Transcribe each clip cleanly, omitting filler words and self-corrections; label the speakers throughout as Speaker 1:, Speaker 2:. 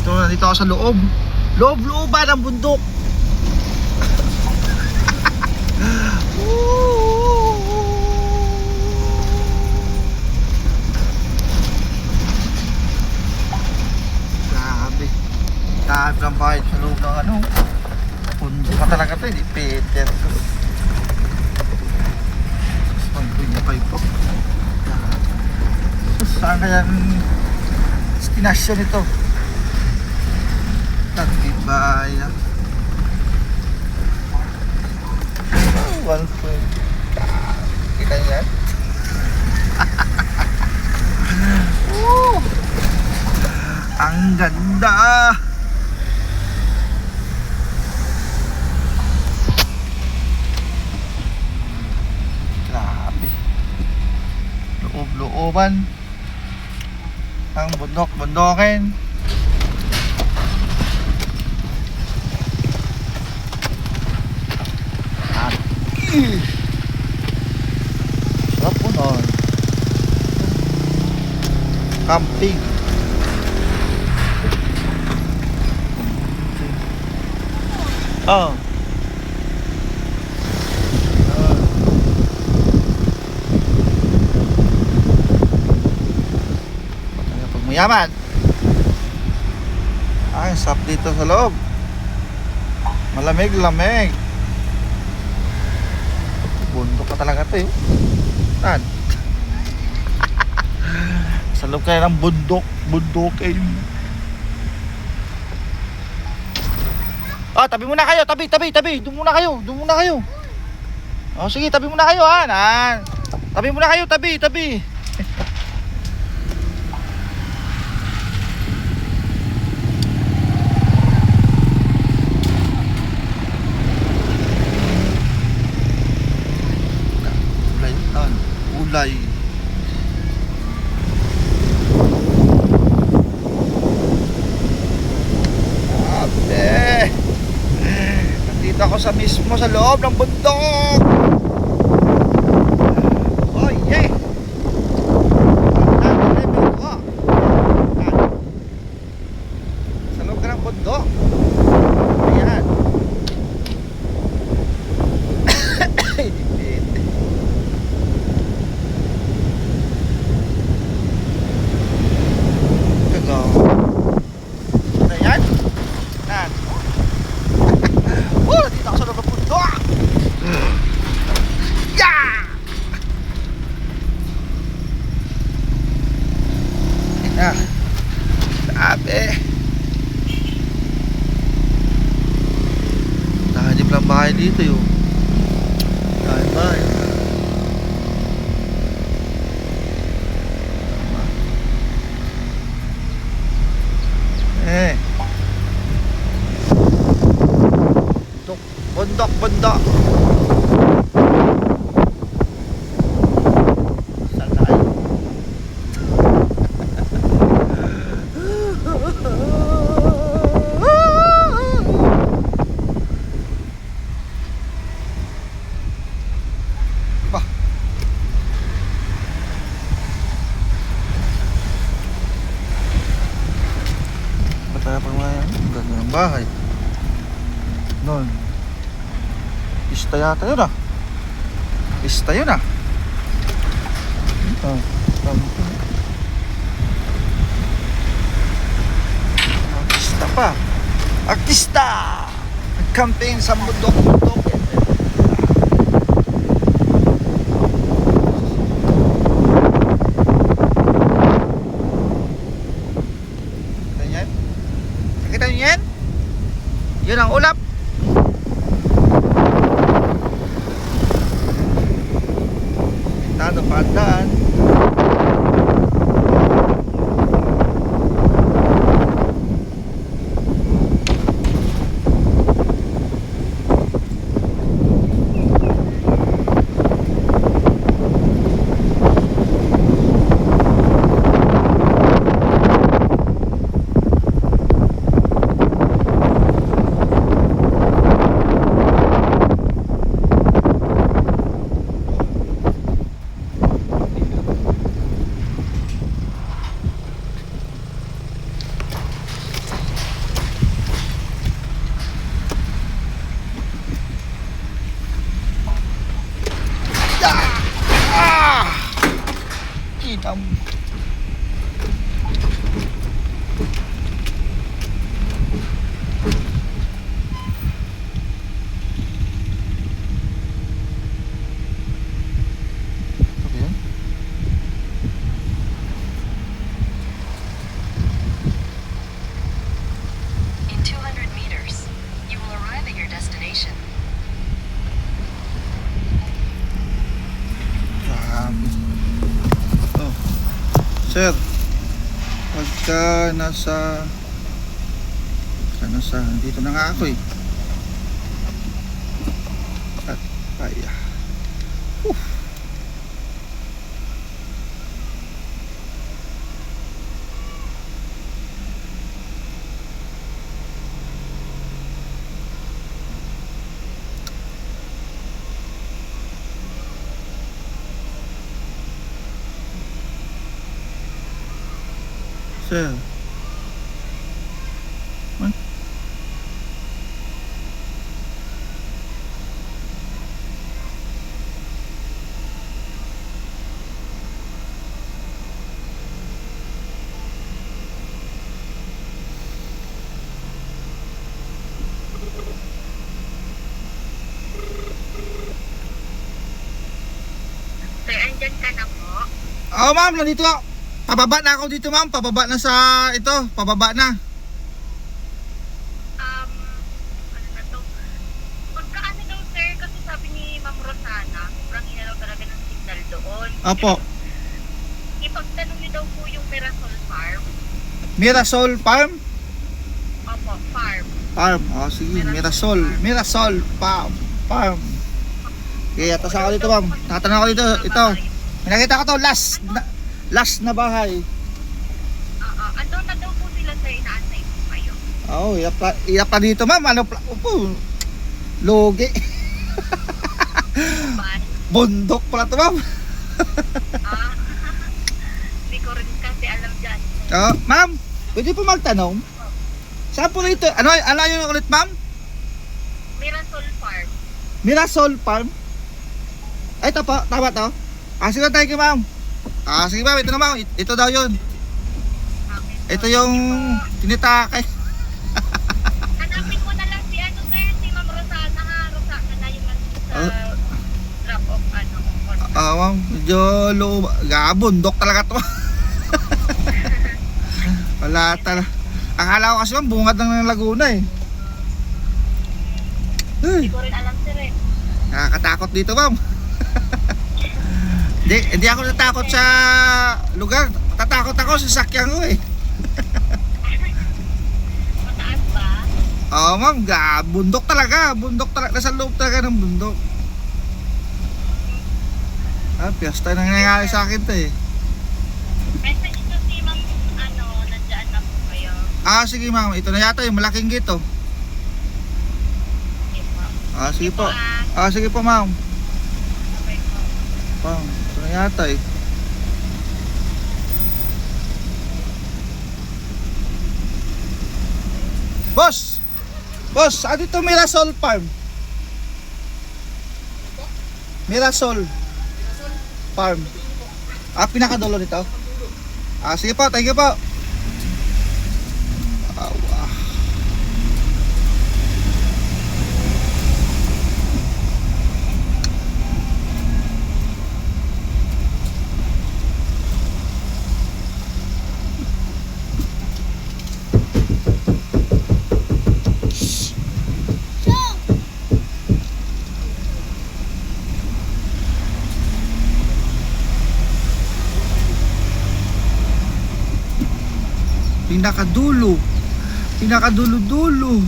Speaker 1: Nandito ako sa loob. Loob-looban ang bundok. Grabe. Grabe lang bakit sa loob ng ano. Bundok ka talaga ito, hindi Peter ko. Mag-25 po. Saan kaya ang destinasyon ito? Tagtibay. One point. Kita niyan? Ang ganda! Grabe. Loob-looban. Ang bundok-bundokin. Sarap po nun. Camping. Oh. Pagmayaman. Ay, sarap dito sa loob. Malamig-lamig. Bundok ka talaga ito eh. Saan? Sa loob kayo ng bundokin. Tabi muna kayo, tabi. Doon muna kayo. Oh, sige, tabi muna kayo ha. Tabi muna kayo, tabi. Ulay. Abe. Nandito ako sa loob ng bundok. Oh yeah. Sa loob ka ng bundok. Ayan. Dito ako sa loob ng bundok. Yeah! Grabe. Nahanip lang bahay dito yun. Bahay. Bundok. Salay. Bah. Bataya pa mga yan. Ganda ng bahay. Noon. Pista yata yun ah. Artista pa. Nag-camping sa bundok. Nakita niyo yan? Yun ang ulap. Pandaan. nasa dito na nga ako eh. At ay. Whew. Sir. Man.
Speaker 2: Sir, andyan ka na po?
Speaker 1: Oh, ma'am, nandito ako. Pababa na ako dito, ma'am. Pababa na sa ito. Pababa na.
Speaker 2: Ano na to? Pagkaano daw, sir, kasi sabi ni Ma'am Rosana, sobrang hina daw talaga ng signal doon.
Speaker 1: Opo.
Speaker 2: Ipagtanong niyo daw po yung Mirasol Farm.
Speaker 1: Mirasol Farm?
Speaker 2: Opo, farm.
Speaker 1: Farm. Oh, sige. Mirasol. Mirasol Farm. Farm. Kaya atas ako dito, ma'am. Tatanong ako dito. Ito. Nakita ko to. Last na bahay.
Speaker 2: Andun na daw po sila, sir, inaantay po kayo.
Speaker 1: Oh, iyak pa dito, ma'am. Ano pa? Upo. Logi.
Speaker 2: Bye.
Speaker 1: Bundok pala to, ma'am.
Speaker 2: Hindi ko rin kasi alam dyan.
Speaker 1: Oh, ma'am, pwede po magtanong? Saan po rito? Ano yung ulit, ma'am?
Speaker 2: Mirasol Farm.
Speaker 1: Mirasol Farm? Ay, ito po. Tama to? Sige, thank you, ma'am. Sige, ma'am. Ito na, ma'am. Ito daw yun.
Speaker 2: Okay.
Speaker 1: Ito yung tinitakay.
Speaker 2: Hanapin mo na lang si ano, sir, si Ma'am Rosana, ha? Rosana na yung sa drop off,
Speaker 1: Ma'am. Medyo low. Bundok talaga to. Wala talaga. Akala ko kasi, ma'am, bungad lang ng Laguna eh.
Speaker 2: Hindi ko rin alam, sir, eh.
Speaker 1: Nakakatakot dito, ma'am. Hindi ako natakot sa lugar. Natatakot ako sa sakyan ko eh.
Speaker 2: Mataas ba?
Speaker 1: Oo, ma'am. Bundok talaga. Bundok talaga. Nasa loob talaga ng bundok. Piyesta na nangyayari sa akin to eh.
Speaker 2: Message to si Ma'am, nandiyan na po kayo.
Speaker 1: Sige, ma'am. Ito na yata yung malaking gate oh.
Speaker 2: Yes, ma'am.
Speaker 1: Sige po. Sige po, ma'am.
Speaker 2: Okay po.
Speaker 1: Ma'am, ito na yata eh. Boss! Boss, dito Mirasol Farm. Mirasol Farm. Pinakadulo nito. Sige po, thank you po. Pinakadulo-dulo.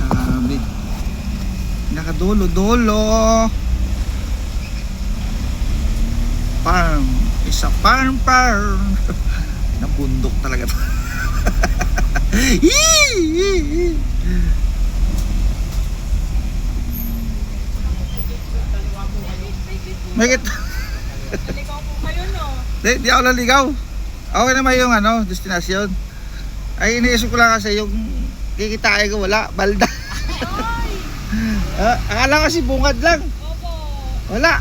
Speaker 1: Sabi. Pinakadulo-dulo. Farm. Isa farm. Nabundok talaga to. Bakit?
Speaker 2: Naligaw po kayo, no?
Speaker 1: Di ako naligaw. Okay naman yung destinasyon. Ay, iniisip ko lang kasi yung kikitain ko wala, balda. Akala kasi bungad lang.
Speaker 2: Opo.
Speaker 1: Wala.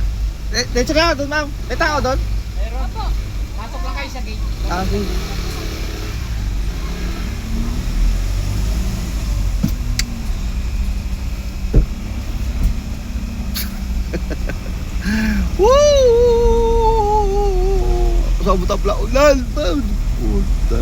Speaker 1: Dito na doon, ma'am. May tao doon?
Speaker 2: Meron po. Pasok lang kayo sa gate.
Speaker 1: Okay. Woo! Sa butap la ulan. Puta.